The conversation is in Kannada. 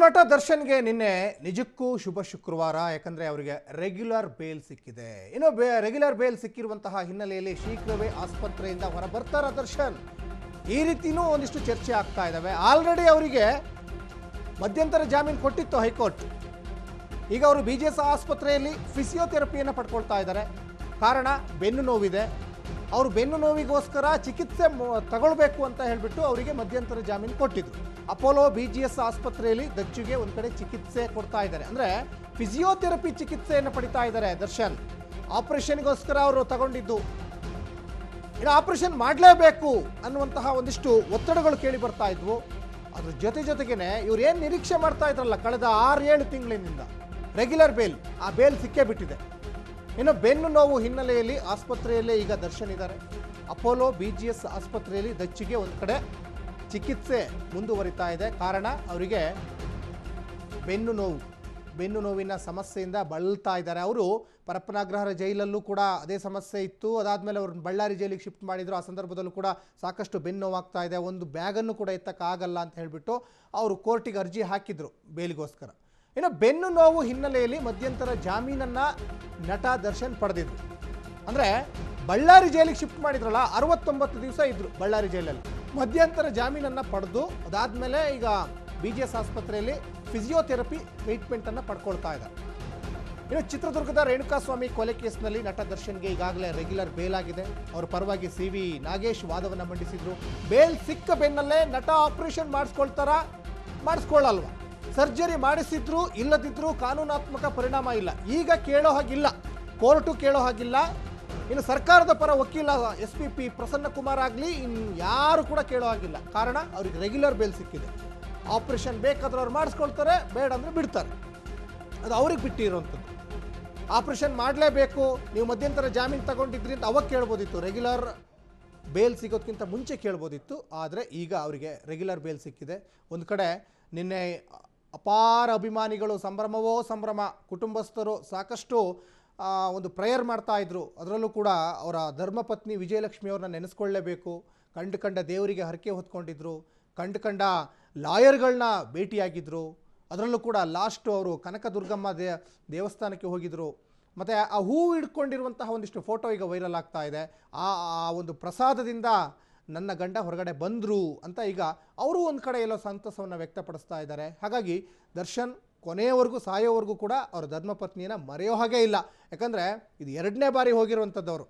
ನಟ ದರ್ಶನ್ಗೆ ನಿನ್ನೆ ನಿಜಕ್ಕೂ ಶುಭ ಶುಕ್ರವಾರ. ಯಾಕಂದ್ರೆ ಅವರಿಗೆ ರೆಗ್ಯುಲರ್ ಬೇಲ್ ಸಿಕ್ಕಿದೆ. ಇನ್ನು ರೆಗ್ಯುಲರ್ ಬೇಲ್ ಸಿಕ್ಕಿರುವಂತಹ ಹಿನ್ನೆಲೆಯಲ್ಲಿ ಶೀಘ್ರವೇ ಆಸ್ಪತ್ರೆಯಿಂದ ಹೊರ ಬರ್ತಾರ ದರ್ಶನ್. ಈ ರೀತಿನೂ ಒಂದಿಷ್ಟು ಚರ್ಚೆ ಆಗ್ತಾ ಇದ್ದಾವೆ. ಆಲ್ರೆಡಿ ಅವರಿಗೆ ಮಧ್ಯಂತರ ಜಾಮೀನು ಕೊಟ್ಟಿತ್ತು ಹೈಕೋರ್ಟ್. ಈಗ ಅವರು BGS ಆಸ್ಪತ್ರೆಯಲ್ಲಿ ಫಿಸಿಯೋಥೆರಪಿಯನ್ನು ಪಡ್ಕೊಳ್ತಾ ಇದ್ದಾರೆ. ಕಾರಣ ಬೆನ್ನು ನೋವಿದೆ. ಅವರು ಬೆನ್ನು ನೋವಿಗೋಸ್ಕರ ಚಿಕಿತ್ಸೆ ತಗೊಳ್ಬೇಕು ಅಂತ ಹೇಳಿಬಿಟ್ಟು ಅವರಿಗೆ ಮಧ್ಯಂತರ ಜಾಮೀನು ಕೊಟ್ಟಿದ್ರು. ಅಪೋಲೋ BGS ಆಸ್ಪತ್ರೆಯಲ್ಲಿ ದಚ್ಚುಗೆ ಒಂದು ಕಡೆ ಚಿಕಿತ್ಸೆ ಕೊಡ್ತಾ ಇದ್ದಾರೆ. ಅಂದರೆ ಫಿಸಿಯೋಥೆರಪಿ ಚಿಕಿತ್ಸೆಯನ್ನು ಪಡಿತಾ ಇದ್ದಾರೆ ದರ್ಶನ್. ಆಪರೇಷನ್ಗೋಸ್ಕರ ಅವರು ತಗೊಂಡಿದ್ದು. ಇನ್ನು ಆಪರೇಷನ್ ಮಾಡಲೇಬೇಕು ಅನ್ನುವಂತಹ ಒಂದಿಷ್ಟು ಒತ್ತಡಗಳು ಕೇಳಿ ಬರ್ತಾ ಇದ್ವು. ಅದ್ರ ಜೊತೆಗೇನೆ ಇವ್ರು ಏನು ನಿರೀಕ್ಷೆ ಮಾಡ್ತಾ ಇದ್ರಲ್ಲ ಕಳೆದ 6-7 ತಿಂಗಳಿನಿಂದ ರೆಗ್ಯುಲರ್ ಬೇಲ್, ಆ ಬೇಲ್ ಸಿಕ್ಕೇ ಬಿಟ್ಟಿದೆ. ಇನ್ನು ಬೆನ್ನು ನೋವು ಹಿನ್ನೆಲೆಯಲ್ಲಿ ಆಸ್ಪತ್ರೆಯಲ್ಲೇ ಈಗ ದರ್ಶನ್ ಇದ್ದಾರೆ. ಅಪೋಲೋ BGS ಆಸ್ಪತ್ರೆಯಲ್ಲಿ ದಚ್ಚಿಗೆ ಒಂದು ಕಡೆ ಚಿಕಿತ್ಸೆ ಮುಂದುವರಿತಾ ಇದೆ. ಕಾರಣ ಅವರಿಗೆ ಬೆನ್ನು ನೋವಿನ ಸಮಸ್ಯೆಯಿಂದ ಬಳಲ್ತಾ ಇದ್ದಾರೆ. ಅವರು ಪರಪ್ಪನಾಗ್ರಹಾರ ಜೈಲಲ್ಲೂ ಕೂಡ ಅದೇ ಸಮಸ್ಯೆ ಇತ್ತು. ಅದಾದಮೇಲೆ ಅವ್ರನ್ನ ಬಳ್ಳಾರಿ ಜೈಲಿಗೆ ಶಿಫ್ಟ್ ಮಾಡಿದ್ರು. ಆ ಸಂದರ್ಭದಲ್ಲೂ ಕೂಡ ಸಾಕಷ್ಟು ಬೆನ್ನು ನೋವಾಗ್ತಾ ಇದೆ, ಒಂದು ಬ್ಯಾಗನ್ನು ಕೂಡ ಎತ್ತಕ್ಕಾಗಲ್ಲ ಅಂತ ಹೇಳಿಬಿಟ್ಟು ಅವರು ಕೋರ್ಟಿಗೆ ಅರ್ಜಿ ಹಾಕಿದ್ರು ಬೇಲಿಗೋಸ್ಕರ. ಇನ್ನು ಬೆನ್ನು ನೋವು ಹಿನ್ನೆಲೆಯಲ್ಲಿ ಮಧ್ಯಂತರ ಜಾಮೀನನ್ನು ನಟ ದರ್ಶನ್ ಪಡೆದಿದ್ರು. ಅಂದರೆ ಬಳ್ಳಾರಿ ಜೈಲಿಗೆ ಶಿಫ್ಟ್ ಮಾಡಿದ್ರಲ್ಲ, 69 ದಿವಸ ಇದ್ರು ಬಳ್ಳಾರಿ ಜೈಲಲ್ಲಿ. ಮಧ್ಯಂತರ ಜಾಮೀನನ್ನು ಪಡೆದು ಅದಾದಮೇಲೆ ಈಗ BGS ಆಸ್ಪತ್ರೆಯಲ್ಲಿ ಫಿಸಿಯೋಥೆರಪಿ ಟ್ರೀಟ್ಮೆಂಟನ್ನು ಪಡ್ಕೊಳ್ತಾ ಇದ್ದಾರೆ. ಇನ್ನು ಚಿತ್ರದುರ್ಗದ ರೇಣುಕಾಸ್ವಾಮಿ ಕೊಲೆ ಕೇಸ್ನಲ್ಲಿ ನಟ ದರ್ಶನ್ಗೆ ಈಗಾಗಲೇ ರೆಗ್ಯುಲರ್ ಬೇಲ್ ಆಗಿದೆ. ಅವರ ಪರವಾಗಿ CV ನಾಗೇಶ್ ವಾದವನ್ನು ಮಂಡಿಸಿದ್ರು. ಬೇಲ್ ಸಿಕ್ಕ ಬೆನ್ನಲ್ಲೇ ನಟ ಆಪರೇಷನ್ ಮಾಡಿಸ್ಕೊಳ್ಳಲ್ವ? ಸರ್ಜರಿ ಮಾಡಿಸಿದ್ರು ಇಲ್ಲದಿದ್ರು ಕಾನೂನಾತ್ಮಕ ಪರಿಣಾಮ ಇಲ್ಲ. ಈಗ ಕೇಳೋ ಹಾಗಿಲ್ಲ, ಕೋರ್ಟು ಕೇಳೋ ಹಾಗಿಲ್ಲ. ಇನ್ನು ಸರ್ಕಾರದ ಪರ ವಕೀಲ SPP ಪ್ರಸನ್ನಕುಮಾರ್ ಆಗಲಿ ಯಾರು ಕೂಡ ಕೇಳೋ ಹಾಗಿಲ್ಲ. ಕಾರಣ ಅವ್ರಿಗೆ ರೆಗ್ಯುಲರ್ ಬೇಲ್ ಸಿಕ್ಕಿದೆ. ಆಪರೇಷನ್ ಬೇಕಾದ್ರೆ ಅವ್ರು ಮಾಡಿಸ್ಕೊಳ್ತಾರೆ, ಬೇಡ ಅಂದರೆ ಬಿಡ್ತಾರೆ. ಅದು ಅವ್ರಿಗೆ ಬಿಟ್ಟಿರೋವಂಥದ್ದು. ಆಪರೇಷನ್ ಮಾಡಲೇಬೇಕು, ನೀವು ಮಧ್ಯಂತರ ಜಾಮೀನು ತಗೊಂಡಿದ್ರಿ ಅಂತ ಅವಾಗ ಕೇಳ್ಬೋದಿತ್ತು. ರೆಗ್ಯುಲರ್ ಬೇಲ್ ಸಿಗೋದಕ್ಕಿಂತ ಮುಂಚೆ ಕೇಳ್ಬೋದಿತ್ತು. ಆದರೆ ಈಗ ಅವರಿಗೆ ರೆಗ್ಯುಲರ್ ಬೇಲ್ ಸಿಕ್ಕಿದೆ. ಒಂದು ಕಡೆ ನಿನ್ನೆ ಅಪಾರ ಅಭಿಮಾನಿಗಳು ಸಂಭ್ರಮವೋ ಸಂಭ್ರಮ, ಕುಟುಂಬಸ್ಥರು ಸಾಕಷ್ಟು ಒಂದು ಪ್ರೇಯರ್ ಮಾಡ್ತಾ ಇದ್ರು. ಅದರಲ್ಲೂ ಕೂಡ ಅವರ ಧರ್ಮಪತ್ನಿ ವಿಜಯಲಕ್ಷ್ಮಿ ಅವ್ರನ್ನ ನೆನೆಸ್ಕೊಳ್ಳೇಬೇಕು. ಕಂಡ ದೇವರಿಗೆ ಹರಕೆ ಹೊತ್ಕೊಂಡಿದ್ರು. ಕಂಡ ಲಾಯರ್ಗಳನ್ನ ಭೇಟಿಯಾಗಿದ್ದರು. ಅದರಲ್ಲೂ ಕೂಡ ಲಾಸ್ಟು ಅವರು ಕನಕದುರ್ಗಮ್ಮ ದೇವಸ್ಥಾನಕ್ಕೆ ಹೋಗಿದ್ರು. ಮತ್ತು ಆ ಹೂವು ಹಿಡ್ಕೊಂಡಿರುವಂತಹ ಒಂದಿಷ್ಟು ಫೋಟೋ ಈಗ ವೈರಲ್ ಆಗ್ತಾ ಇದೆ. ಆ ಒಂದು ಪ್ರಸಾದದಿಂದ ನನ್ನ ಗಂಡ ಹೊರಗಡೆ ಬಂದರು ಅಂತ ಈಗ ಅವರು ಒಂದು ಕಡೆ ಎಲ್ಲೋ ಸಂತಸವನ್ನು ವ್ಯಕ್ತಪಡಿಸ್ತಾ ಇದ್ದಾರೆ. ಹಾಗಾಗಿ ದರ್ಶನ್ ಕೊನೆಯವರೆಗೂ ಸಾಯೋವರೆಗೂ ಕೂಡ ಅವರ ಧರ್ಮಪತ್ನಿಯನ್ನು ಮರೆಯೋ ಹಾಗೆ ಇಲ್ಲ. ಯಾಕಂದರೆ ಇದು 2ನೇ ಬಾರಿ ಹೋಗಿರುವಂಥದ್ದು ಅವರು.